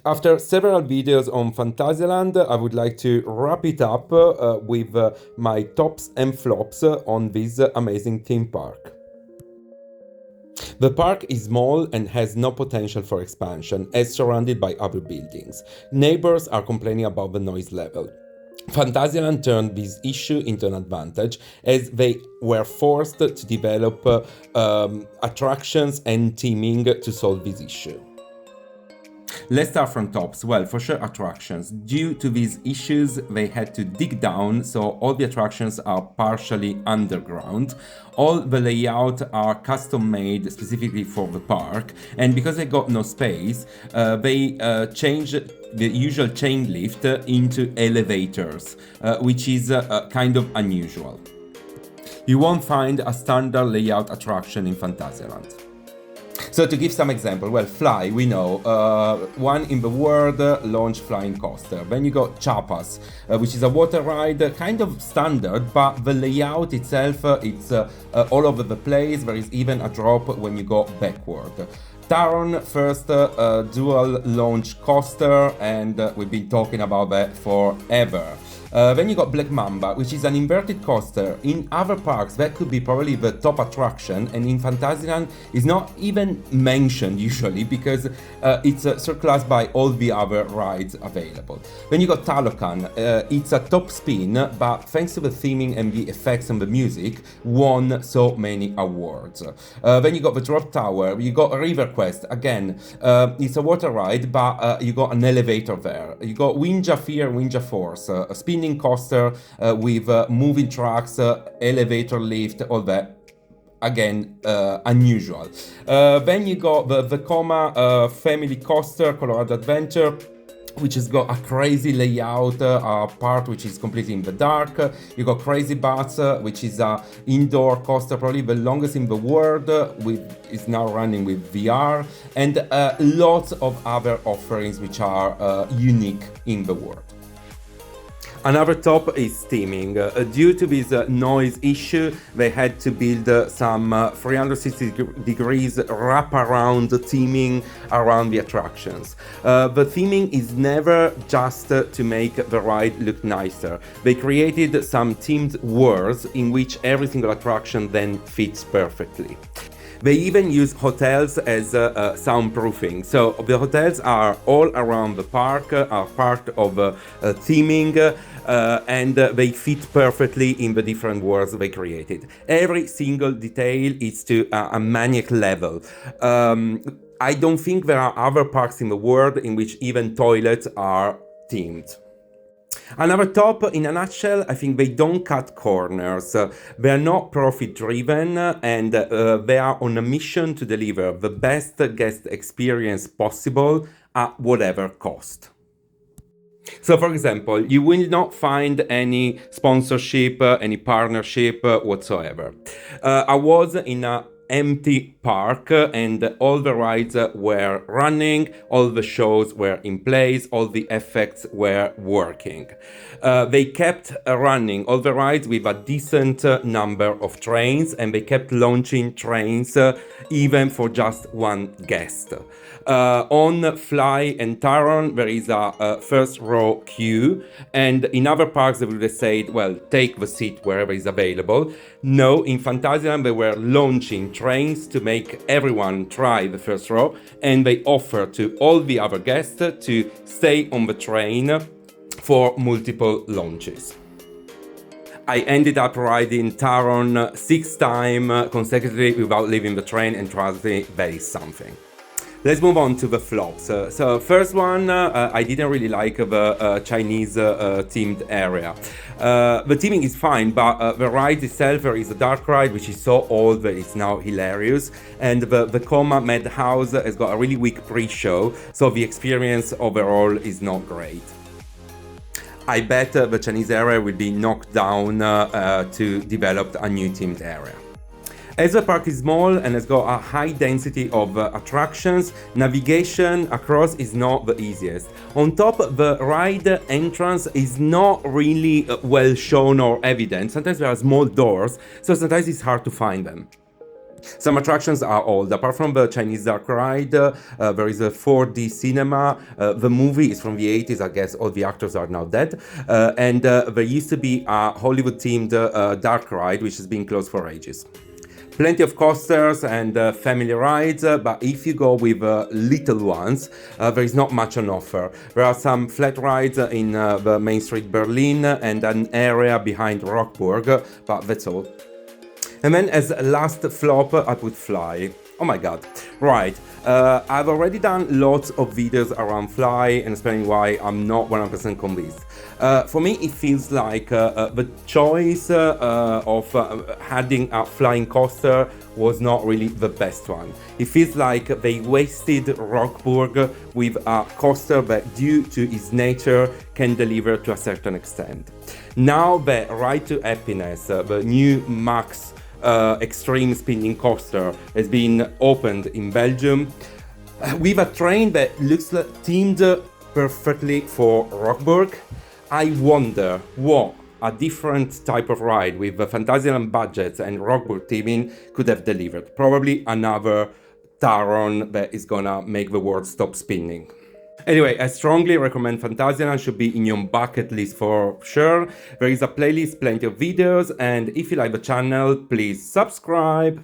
After several videos on Phantasialand, I would like to wrap it up with my tops and flops on this amazing theme park. The park is small and has no potential for expansion, as surrounded by other buildings. Neighbors are complaining about the noise level. Phantasialand turned this issue into an advantage, as they were forced to develop attractions and teaming to solve this issue. Let's start from tops. Well, for sure attractions. Due to these issues, they had to dig down, so all the attractions are partially underground. All the layout are custom made specifically for the park, and because they got no space, they changed the usual chain lift into elevators, which is kind of unusual. You won't find a standard layout attraction in Phantasialand. So to give some example, well, F.L.Y, we know, one in the world launched flying coaster. Then you got Chapas, which is a water ride, kind of standard, but the layout itself, it's all over the place. There is even a drop when you go backward. Taron, first dual launch coaster, and we've been talking about that forever. Then you got Black Mamba, which is an inverted coaster. In other parks, that could be probably the top attraction, and in Phantasialand is not even mentioned usually because it's surclassed by all the other rides available. Then you got Talocan. It's a top spin, but thanks to the theming and the effects and the music, won so many awards. Then you got the Drop Tower. You got River Quest. Again, it's a water ride, but you got an elevator there. You got Winja Fear, Winja Force, a spinning coaster with moving tracks, elevator lift, all that. Again, unusual. Then you got the Coma family coaster, Colorado Adventure, which has got a crazy layout, a part which is completely in the dark. You got Crazy Bus, which is a indoor coaster, probably the longest in the world, is now running with VR, and lots of other offerings which are unique in the world. Another top is theming. Due to this noise issue, they had to build some 360 degrees wraparound theming around the attractions. The theming is never just to make the ride look nicer. They created some themed worlds in which every single attraction then fits perfectly. They even use hotels as soundproofing. So the hotels are all around the park, are part of theming, and they fit perfectly in the different worlds they created. Every single detail is to a maniac level. I don't think there are other parks in the world in which even toilets are themed. Another top, in a nutshell, I think they don't cut corners. They are not profit driven, and they are on a mission to deliver the best guest experience possible at whatever cost. So, for example, you will not find any sponsorship, any partnership whatsoever. I was in a empty park and all the rides were running, all the shows were in place, all the effects were working. They kept running all the rides with a decent number of trains, and they kept launching trains even for just one guest. On F.L.Y and Taron there is a first row queue, and in other parks they would have said, well, take the seat wherever is available. No, in Phantasialand they were launching trains to make everyone try the first row, and they offer to all the other guests to stay on the train for multiple launches. I ended up riding Taron 6 times consecutively without leaving the train, and trust me, that is something. Let's move on to the flops. So first one, I didn't really like the Chinese themed area. The theming is fine, but the ride itself, there is a dark ride which is so old that it's now hilarious, and the Coma Madhouse has got a really weak pre-show, so the experience overall is not great. I bet the Chinese area will be knocked down to develop a new themed area. As the park is small and has got a high density of attractions, navigation across is not the easiest. On top, the ride entrance is not really well shown or evident. Sometimes there are small doors, so sometimes it's hard to find them. Some attractions are old. Apart from the Chinese dark ride, there is a 4D cinema. The movie is from the 80s. I guess all the actors are now dead. And there used to be a Hollywood-themed dark ride, which has been closed for ages. Plenty of coasters and family rides, but if you go with little ones, there is not much on offer. There are some flat rides in the Main Street Berlin and an area behind Rockburg, but that's all. And then as a last flop, I put F.L.Y. Oh my god. Right. I've already done lots of videos around F.L.Y. and explaining why I'm not 100% convinced. For me, it feels like the choice of adding a flying coaster was not really the best one. It feels like they wasted Rockburg with a coaster that, due to its nature, can deliver to a certain extent. Now the Ride to Happiness, the new Max extreme spinning coaster, has been opened in Belgium with a train that looks like themed perfectly for Rockburg. I wonder what a different type of ride with the Phantasialand budgets and Rockburg teaming could have delivered. Probably another Taron that is gonna make the world stop spinning. Anyway, I strongly recommend Phantasialand, should be in your bucket list for sure. There is a playlist, plenty of videos, and if you like the channel, please subscribe.